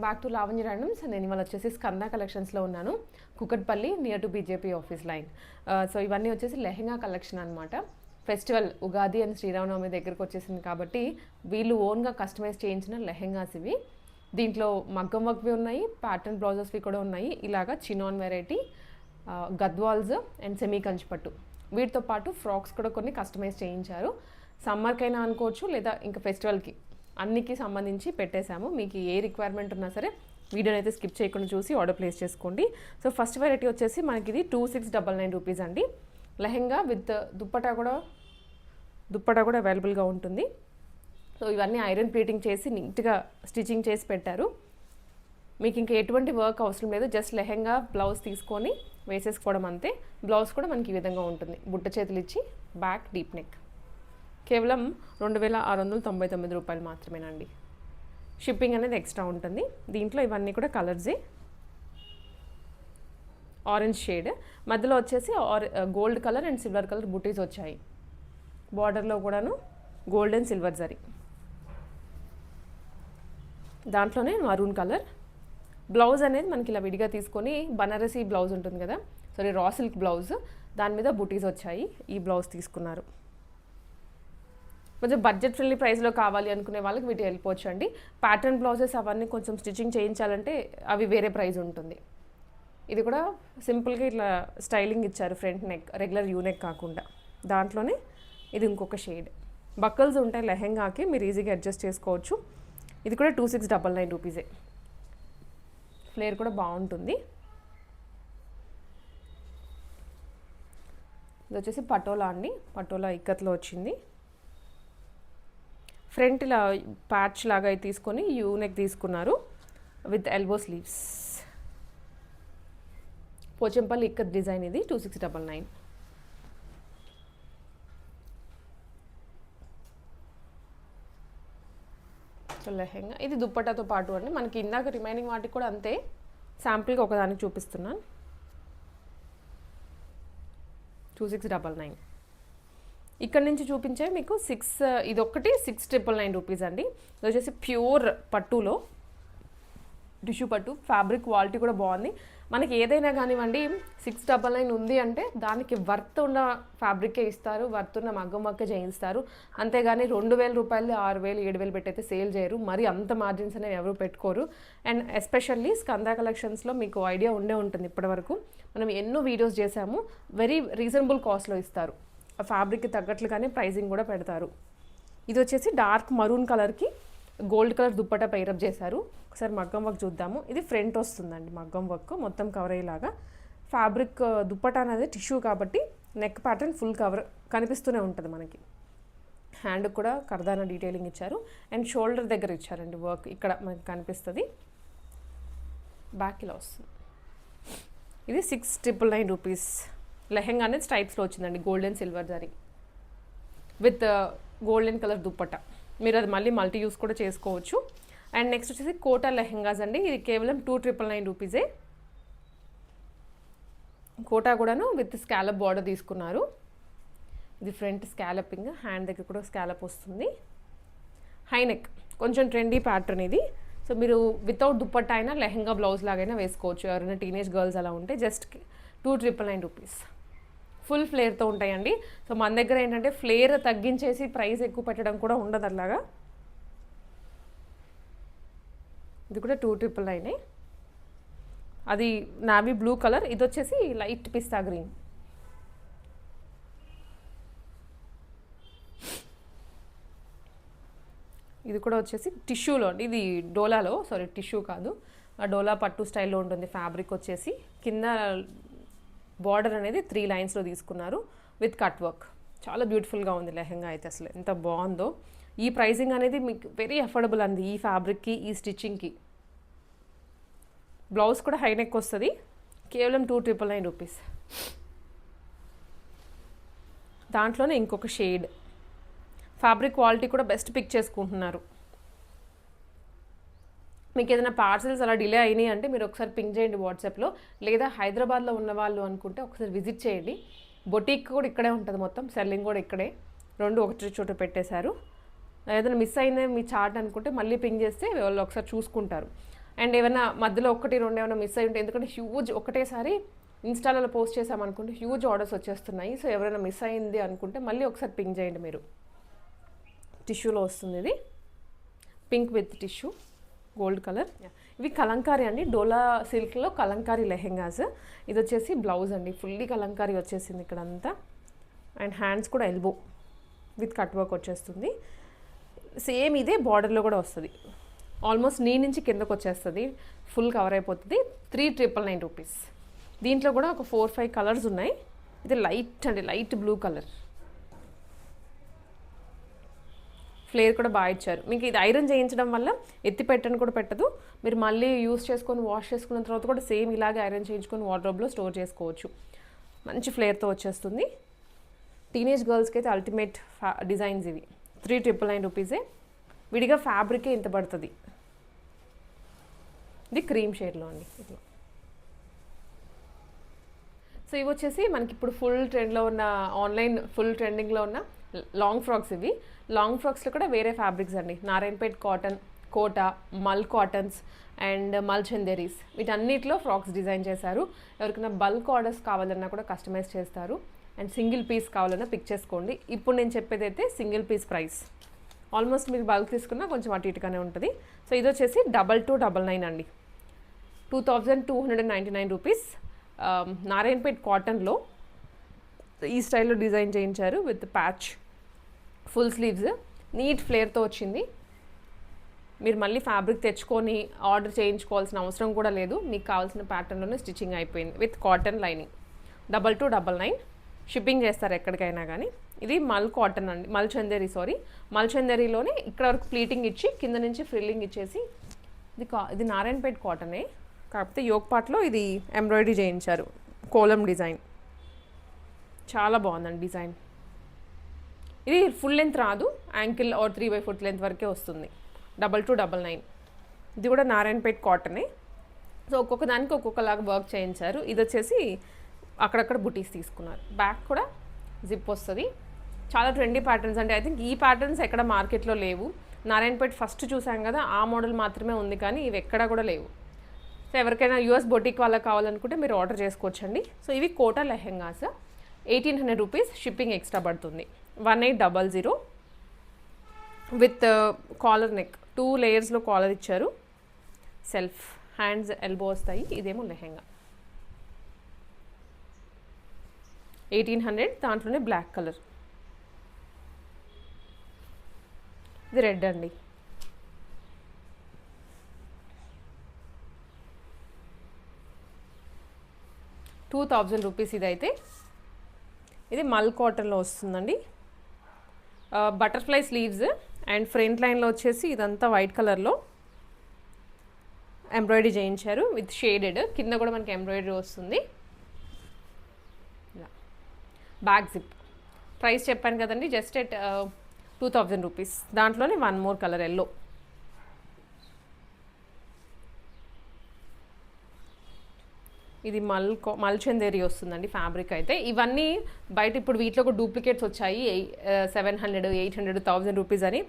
Back to Lavanya randoms. నేను ఇవాళ వచ్చేసి స్కంద కలెక్షన్స్లో ఉన్నాను, Kukatpally near to BJP office line. So ఇవన్నీ వచ్చేసి లెహెంగా కలెక్షన్ అనమాట. ఫెస్టివల్ ఉగాది అండ్ శ్రీరామనవమి దగ్గరకు వచ్చేసింది కాబట్టి వీళ్ళు ఓన్గా కస్టమైజ్ చేయించిన లెహెంగాస్ ఇవి. దీంట్లో మగ్గం వర్క్వి ఉన్నాయి, ప్యాటర్న్ బ్లౌజెస్వి కూడా ఉన్నాయి. ఇలాగా chinon variety, Gadwals and semi కంచిపట్టు, వీటితో పాటు ఫ్రాక్స్ కూడా కొన్ని కస్టమైజ్ చేయించారు. సమ్మర్కైనా అనుకోవచ్చు, లేదా ఇంకా ఫెస్టివల్కి అన్నికి సంబంధించి పెట్టేశాము. మీకు ఏ రిక్వైర్మెంట్ ఉన్నా సరే వీడియోని అయితే స్కిప్ చేయకుండా చూసి ఆర్డర్ ప్లేస్ చేసుకోండి. సో ఫస్ట్ వెరైటీ వచ్చేసి మనకి ఇది 2699 రూపీస్ అండి. లెహెంగా విత్ దుప్పటా కూడా అవైలబుల్గా ఉంటుంది. సో ఇవన్నీ ఐరన్ ప్లేటింగ్ చేసి నీట్గా స్టిచ్చింగ్ చేసి పెట్టారు. మీకు ఇంకా ఎటువంటి వర్క్ అవసరం లేదు, జస్ట్ లెహెంగా బ్లౌజ్ తీసుకొని వేసేసుకోవడం అంతే. బ్లౌజ్ కూడా మనకి ఈ విధంగా ఉంటుంది, బుట్ట చేతులు ఇచ్చి బ్యాక్ డీప్ నెక్. కేవలం 2699 రూపాయలు మాత్రమేనండి. షిప్పింగ్ అనేది ఎక్స్ట్రా ఉంటుంది. దీంట్లో ఇవన్నీ కూడా కలర్సే. ఆరెంజ్ షేడ్ మధ్యలో వచ్చేసి gold colour and silver colour బుటీస్ వచ్చాయి. బార్డర్లో కూడాను గోల్డ్ అండ్ సిల్వర్ జరీ, దాంట్లోనే మరూన్ కలర్. బ్లౌజ్ అనేది మనకి ఇలా విడిగా తీసుకొని బనారసీ బ్లౌజ్ ఉంటుంది కదా, రా సిల్క్ బ్లౌజ్, దాని మీద బుటీస్ వచ్చాయి. ఈ బ్లౌజ్ తీసుకున్నారు. కొంచెం బడ్జెట్ ఫ్రెండ్లీ ప్రైస్లో కావాలి అనుకునే వాళ్ళకి వీటి వెళ్ళిపోవచ్చు అండి. ప్యాటర్న్ బ్లౌజెస్ అవన్నీ కొంచెం స్టిచ్చింగ్ చేయించాలంటే అవి వేరే ప్రైస్ ఉంటుంది. ఇది కూడా సింపుల్గా ఇట్లా స్టైలింగ్ ఇచ్చారు, front neck regular U neck కాకుండా. దాంట్లోనే ఇది ఇంకొక షేడ్. బక్కల్స్ ఉంటాయి లెహెంగాకి, మీరు ఈజీగా అడ్జస్ట్ చేసుకోవచ్చు. ఇది కూడా 2699 రూపీసే. ఫ్లేర్ కూడా బాగుంటుంది. ఇది వచ్చేసి పటోలా అండి, పటోలా ఇక్కత్లో వచ్చింది. ఫ్రంట్ ఇలా ప్యాచ్ లాగా తీసుకొని యూ నెక్ తీసుకున్నారు with elbow sleeves. Pochampally ikat design ఇది 2699. సో లెహెంగా ఇది దుప్పటాతో పాటు అండి. మనకి ఇందాక రిమైనింగ్ వాటికి కూడా అంతే, శాంపుల్గా ఒకదానికి చూపిస్తున్నాను. 2699. ఇక్కడ నుంచి చూపించే మీకు ఇదొక్కటి 6999 రూపీస్ అండి. ఇది వచ్చేసి ప్యూర్ పట్టులో టిష్యూ పట్టు, ఫ్యాబ్రిక్ క్వాలిటీ కూడా బాగుంది. మనకి ఏదైనా కానివ్వండి 699 ఉంది అంటే దానికి వర్త్ ఉన్న ఫ్యాబ్రికే ఇస్తారు, వర్త్ ఉన్న మగ్గం వర్కే చేయిస్తారు. అంతేగాని 2000 రూపాయలు 6000 7000 పెట్టయితే సేల్ చేయరు. మరి అంత మార్జిన్స్ అనేవి ఎవరు పెట్టుకోరు. అండ్ ఎస్పెషల్లీ స్కంద కలెక్షన్స్లో మీకు ఐడియా ఉండే ఉంటుంది, ఇప్పటివరకు మనం ఎన్నో వీడియోస్ చేసాము. వెరీ రీజనబుల్ కాస్ట్లో ఇస్తారు, ఆ ఫ్యాబ్రిక్కి తగ్గట్లుగానే ప్రైజింగ్ కూడా పెడతారు. ఇది వచ్చేసి డార్క్ మరూన్ కలర్కి గోల్డ్ కలర్ దుప్పటా పైరప్ చేశారు. ఒకసారి మగ్గం వర్క్ చూద్దాము. ఇది ఫ్రంట్ వస్తుందండి, మగ్గం వర్క్ మొత్తం కవర్ అయ్యేలాగా. ఫ్యాబ్రిక్ దుప్పటా అనేది టిష్యూ కాబట్టి నెక్ ప్యాటర్న్ ఫుల్ కవర్ కనిపిస్తూనే ఉంటుంది మనకి. హ్యాండ్కి కూడా కర్దానా డీటెయిలింగ్ ఇచ్చారు అండ్ షోల్డర్ దగ్గర ఇచ్చారండి వర్క్, ఇక్కడ మనకి కనిపిస్తుంది. బ్యాక్ ఇలా వస్తుంది. ఇది 6999 రూపీస్. లెహెంగా అనేది స్ట్రైప్స్లో వచ్చిందండి, gold and silver zari with golden colour dupatta. మీరు అది మళ్ళీ మల్టీ యూస్ కూడా చేసుకోవచ్చు. అండ్ నెక్స్ట్ వచ్చేసి కోటా లెహెంగాస్ అండి. ఇది కేవలం 2999 రూపీసే. కోటా కూడాను విత్ స్కాలప్ బార్డర్ తీసుకున్నారు. ఇది ఫ్రంట్ స్కాలపింగ్, హ్యాండ్ దగ్గర కూడా స్కాలప్ వస్తుంది. హై నెక్, కొంచెం ట్రెండీ ప్యాటర్న్ ఇది. సో మీరు వితౌట్ దుప్పట్టా అయినా లెహెంగా బ్లౌజ్ లాగైనా వేసుకోవచ్చు. ఎవరైనా టీనేజ్ గర్ల్స్ అలా ఉంటే జస్ట్ 2999 రూపీస్. ఫుల్ ఫ్లేర్తో ఉంటాయండి. సో మన దగ్గర ఏంటంటే ఫ్లేర్ తగ్గించేసి ప్రైస్ ఎక్కువ పెట్టడం కూడా ఉండదు అలాగా. ఇది కూడా 2999. అది నావీ బ్లూ కలర్, ఇది వచ్చేసి లైట్ పిస్తా గ్రీన్. ఇది కూడా వచ్చేసి టిష్యూలో అండి, ఇది డోలాలో, టిష్యూ కాదు, ఆ డోలా పట్టు స్టైల్లో ఉంటుంది. ఫ్యాబ్రిక్ వచ్చేసి కింద బార్డర్ అనేది 3 లైన్స్లో తీసుకున్నారు విత్ కట్ వర్క్. చాలా బ్యూటిఫుల్గా ఉంది లెహెంగా అయితే, అసలు ఎంత బాగుందో. ఈ ప్రైజింగ్ అనేది మీకు వెరీ అఫోర్డబుల్ అండి, ఈ ఫ్యాబ్రిక్కి ఈ స్టిచ్చింగ్కి. బ్లౌజ్ కూడా హై నెక్ వస్తుంది, కేవలం 2999 రూపీస్. దాంట్లోనే ఇంకొక షేడ్. ఫ్యాబ్రిక్ క్వాలిటీ కూడా బెస్ట్ పిక్ చేసుకుంటున్నారు. మీకు ఏదైనా పార్సల్స్ అలా డిలే అయినాయి అంటే మీరు ఒకసారి పింక్ చేయండి వాట్సాప్లో, లేదా హైదరాబాద్లో ఉన్న వాళ్ళు అనుకుంటే ఒకసారి విజిట్ చేయండి. బొటీక్ కూడా ఇక్కడే ఉంటుంది, మొత్తం సెల్లింగ్ కూడా ఇక్కడే, రెండు ఒకటి చోట పెట్టేశారు. ఏదైనా మిస్ అయినా మీ చార్ట్ అనుకుంటే మళ్ళీ పింక్ చేస్తే వాళ్ళు ఒకసారి చూసుకుంటారు. అండ్ ఏమైనా మధ్యలో 1-2 ఏమైనా మిస్ అయి ఉంటే, ఎందుకంటే హ్యూజ్ ఒకటేసారి ఇన్స్టాలలో పోస్ట్ చేసామనుకుంటే హ్యూజ్ ఆర్డర్స్ వచ్చేస్తున్నాయి. సో ఎవరైనా మిస్ అయింది అనుకుంటే మళ్ళీ ఒకసారి పింక్ చేయండి మీరు. టిష్యూలో వస్తుంది ఇది, pink with tissue, gold colour. ఇవి కలంకారీ అండి, డోలా సిల్క్లో కలంకారీ లెహెంగాస్. ఇది వచ్చేసి బ్లౌజ్ అండి, ఫుల్లీ కలంకారీ వచ్చేసింది ఇక్కడ అంతా. అండ్ హ్యాండ్స్ కూడా ఎల్బో విత్ కట్ వర్క్ వచ్చేస్తుంది. సేమ్ ఇదే బార్డర్లో కూడా వస్తుంది, ఆల్మోస్ట్ నీ నుంచి కిందకు వచ్చేస్తుంది, ఫుల్ కవర్ అయిపోతుంది. 3,999 రూపీస్. దీంట్లో కూడా ఒక 4-5 కలర్స్ ఉన్నాయి. ఇది లైట్ అండి, లైట్ బ్లూ కలర్. ఫ్లేర్ కూడా బాగా ఇచ్చారు. మీకు ఇది ఐరన్ చేయించడం వల్ల ఎత్తి పెట్టని కూడా పెట్టదు. మీరు మళ్ళీ యూస్ చేసుకొని వాష్ చేసుకున్న తర్వాత కూడా సేమ్ ఇలాగే ఐరన్ చేయించుకొని వార్డ్రోబ్లో స్టోర్ చేసుకోవచ్చు. మంచి ఫ్లేర్తో వచ్చేస్తుంది. టీనేజ్ గర్ల్స్కి అయితే అల్టిమేట్ డిజైన్స్ ఇవి. 3,999 రూపీసే. విడిగా ఫ్యాబ్రికే ఇంత పడుతుంది. ఇది క్రీమ్ షేడ్లో అండి. ఇట్లా సో ఇవి వచ్చేసి మనకి ఇప్పుడు ఫుల్ ట్రెండ్లో ఉన్న, ఆన్లైన్ ఫుల్ ట్రెండింగ్లో ఉన్న లాంగ్ ఫ్రాక్స్. ఇవి లాంగ్ ఫ్రాక్స్లో కూడా వేరే ఫ్యాబ్రిక్స్ అండి. నారాయణపేట్ కాటన్, కోటా, మల్ కాటన్స్ అండ్ మల్ చందేరీస్, వీటన్నిటిలో ఫ్రాక్స్ డిజైన్ చేశారు. ఎవరికైనా బల్క్ ఆర్డర్స్ కావాలన్నా కూడా కస్టమైజ్ చేస్తారు. అండ్ సింగిల్ పీస్ కావాలన్నా పిక్ చేసుకోండి. ఇప్పుడు నేను చెప్పేది అయితే సింగిల్ పీస్ ప్రైస్. ఆల్మోస్ట్ మీరు బల్క్ తీసుకున్నా కొంచెం అటు ఇటుగానే ఉంటుంది. సో ఇది వచ్చేసి 2299 అండి, 2299 రూపీస్. నారాయణపేట్ కాటన్లో ఈ స్టైల్లో డిజైన్ చేయించారు with patch, full sleeves, neat ఫ్లేర్తో వచ్చింది. మీరు మళ్ళీ ఫ్యాబ్రిక్ తెచ్చుకొని ఆర్డర్ చేయించుకోవాల్సిన అవసరం కూడా లేదు. మీకు కావాల్సిన ప్యాటర్న్లోనే స్టిచ్చింగ్ అయిపోయింది విత్ కాటన్ లైనింగ్. 2299 షిప్పింగ్ చేస్తారు ఎక్కడికైనా కానీ. ఇది మల్ కాటన్ అండి, మల్ చందేరీలోనే ఇక్కడ వరకు ప్లీటింగ్ ఇచ్చి కింద నుంచి ఫ్రిల్లింగ్ ఇచ్చేసి, ఇది నారాయణపేట్ కాటనే, కాకపోతే యోక్ పార్ట్లో ఇది ఎంబ్రాయిడరీ చేయించారు, కోలం డిజైన్. చాలా బాగుందండి డిజైన్. ఇది ఫుల్ లెంత్ రాదు, యాంకిల్ ఆర్ 3/4 లెంత్ వరకే వస్తుంది. 2299. ఇది కూడా నారాయణపేట్ కాటనే. సో ఒక్కొక్క దానికి ఒక్కొక్కలాగా వర్క్ చేయించారు. ఇది వచ్చేసి అక్కడక్కడ బుటీస్ తీసుకున్నారు. బ్యాక్ కూడా జిప్ వస్తుంది. చాలా ట్రెండీ ప్యాటర్న్స్ అండి. ఐ థింక్ ఈ ప్యాటర్న్స్ ఎక్కడ మార్కెట్లో లేవు. నారాయణపేట్ ఫస్ట్ చూసాం కదా, ఆ మోడల్ మాత్రమే ఉంది, కానీ ఇవి ఎక్కడా కూడా లేవు. సో ఎవరికైనా యూఎస్ బొటిక్ వాళ్ళకి కావాలనుకుంటే మీరు ఆర్డర్ చేసుకోవచ్చండి. సో ఇవి Kota lehengas, 1,800 rupees, shipping extra పడుతుంది. 1800 విత్ కాలర్ నెక్, 2 లేయర్స్లో కాలర్ ఇచ్చారు. సెల్ఫ్ హ్యాండ్స్ ఎల్బో వస్తాయి. ఇదేమో లెహెంగా 1,800, దాంట్లోనే బ్లాక్ కలర్. ఇది రెడ్ అండి. ₹2,000 ఇదైతే. ఇది మల్ కాటన్లో వస్తుందండి. బటర్ఫ్లై స్లీవ్స్ అండ్ ఫ్రంట్ లైన్లో వచ్చేసి ఇదంతా వైట్ కలర్లో ఎంబ్రాయిడరీ చేయించారు విత్ షేడెడ్. కింద కూడా మనకి ఎంబ్రాయిడరీ వస్తుంది. Back zip. ప్రైస్ చెప్పాను కదండి, జస్ట్ ఎట్ ₹2,000. దాంట్లోనే 1 మోర్ కలర్ ఎల్లో. ఇది మల్ చందేరి వస్తుందండి ఫ్యాబ్రిక్ అయితే. ఇవన్నీ బయట ఇప్పుడు వీటిలో కూడా డూప్లికేట్స్ వచ్చాయి, 700, 800, ₹1,000 అని.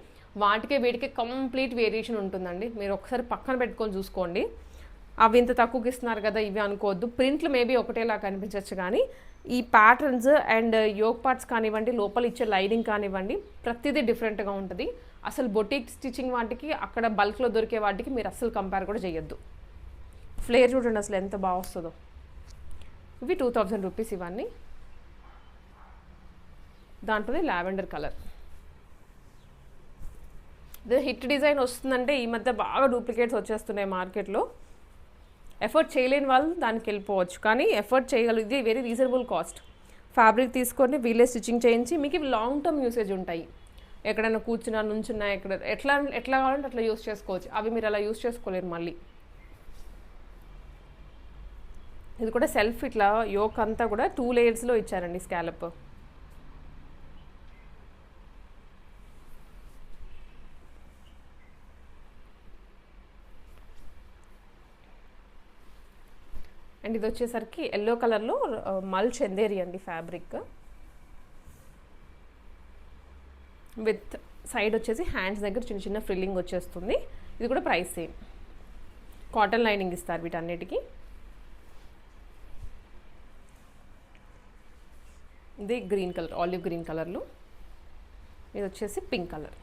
వాటికే వీటికే కంప్లీట్ వేరియేషన్ ఉంటుందండి. మీరు ఒకసారి పక్కన పెట్టుకొని చూసుకోండి. అవి ఇంత తక్కువకి ఇస్తున్నారు కదా ఇవి అనుకోవద్దు. ప్రింట్లు మేబీ ఒకటేలా కనిపించవచ్చు, కానీ ఈ ప్యాటర్న్స్ అండ్ యోక్ పార్ట్స్ కానివ్వండి, లోపల ఇచ్చే లైనింగ్ కానివ్వండి, ప్రతిదీ డిఫరెంట్గా ఉంటుంది. అసలు బొటిక్ స్టిచ్చింగ్ వాటికి, అక్కడ బల్క్లో దొరికే వాటికి మీరు అస్సలు కంపేర్ కూడా చేయొద్దు. ఫ్లేర్ చూడండి అసలు ఎంత బాగా వస్తుందో. ఇవి ₹2,000 ఇవన్నీ. దాంట్లోనే లావెండర్ కలర్. ఇది హిట్ డిజైన్ వస్తుందంటే ఈ మధ్య బాగా డూప్లికేట్స్ వచ్చేస్తున్నాయి మార్కెట్లో. ఎఫర్ట్ చేయలేని వాళ్ళు దానికి వెళ్ళిపోవచ్చు, కానీ ఎఫర్ట్ చేయగలరు. ఇది వెరీ రీజనబుల్ కాస్ట్. ఫ్యాబ్రిక్ తీసుకొని వీళ్ళే స్టిచ్చింగ్ చేయించి మీకు ఇవి లాంగ్ టర్మ్ యూసేజ్ ఉంటాయి. ఎక్కడైనా కూర్చున్నా, నుంచున్నా, ఎట్లా కావాలంటే అట్లా యూస్ చేసుకోవచ్చు. అవి మీరు అలా యూస్ చేసుకోలేరు మళ్ళీ. ఇది కూడా సెల్ఫ్ ఇట్లా యోక్ అంతా కూడా 2 లేయర్స్లో ఇచ్చారండి స్కాలప్. అండ్ ఇది వచ్చేసరికి ఎల్లో కలర్లో మల్ చందేరి అండి ఫ్యాబ్రిక్. విత్ సైడ్ వచ్చేసి హ్యాండ్స్ దగ్గర చిన్న చిన్న ఫ్రిల్లింగ్ వచ్చేస్తుంది. ఇది కూడా ప్రైస్ సేమ్. కాటన్ లైనింగ్ ఇస్తారు వీటన్నిటికీ. ఇది గ్రీన్ కలర్, ఆలివ్ గ్రీన్ కలర్లో, ఇది వచ్చేసి పింక్ కలర్.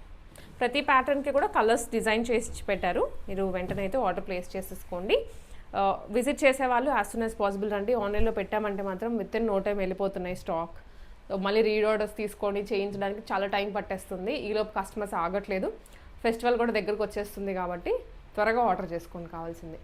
ప్రతి ప్యాటర్న్కి కూడా కలర్స్ డిజైన్ చేసి పెట్టారు. మీరు వెంటనే అయితే ఆర్డర్ ప్లేస్ చేసేసుకోండి. విజిట్ చేసే వాళ్ళు యాజ్ సూన్ యాజ్ పాసిబుల్ రండి. ఆన్లైన్లో పెట్టామంటే మాత్రం విత్ ఇన్ నో టైం వెళ్ళిపోతున్నాయి స్టాక్. మళ్ళీ రీఆర్డర్స్ తీసుకొని చేయించడానికి చాలా టైం పట్టేస్తుంది. ఈలోపు కస్టమర్స్ ఆగట్లేదు. ఫెస్టివల్ కూడా దగ్గరకు వచ్చేస్తుంది కాబట్టి త్వరగా ఆర్డర్ చేసుకోండి కావాల్సింది.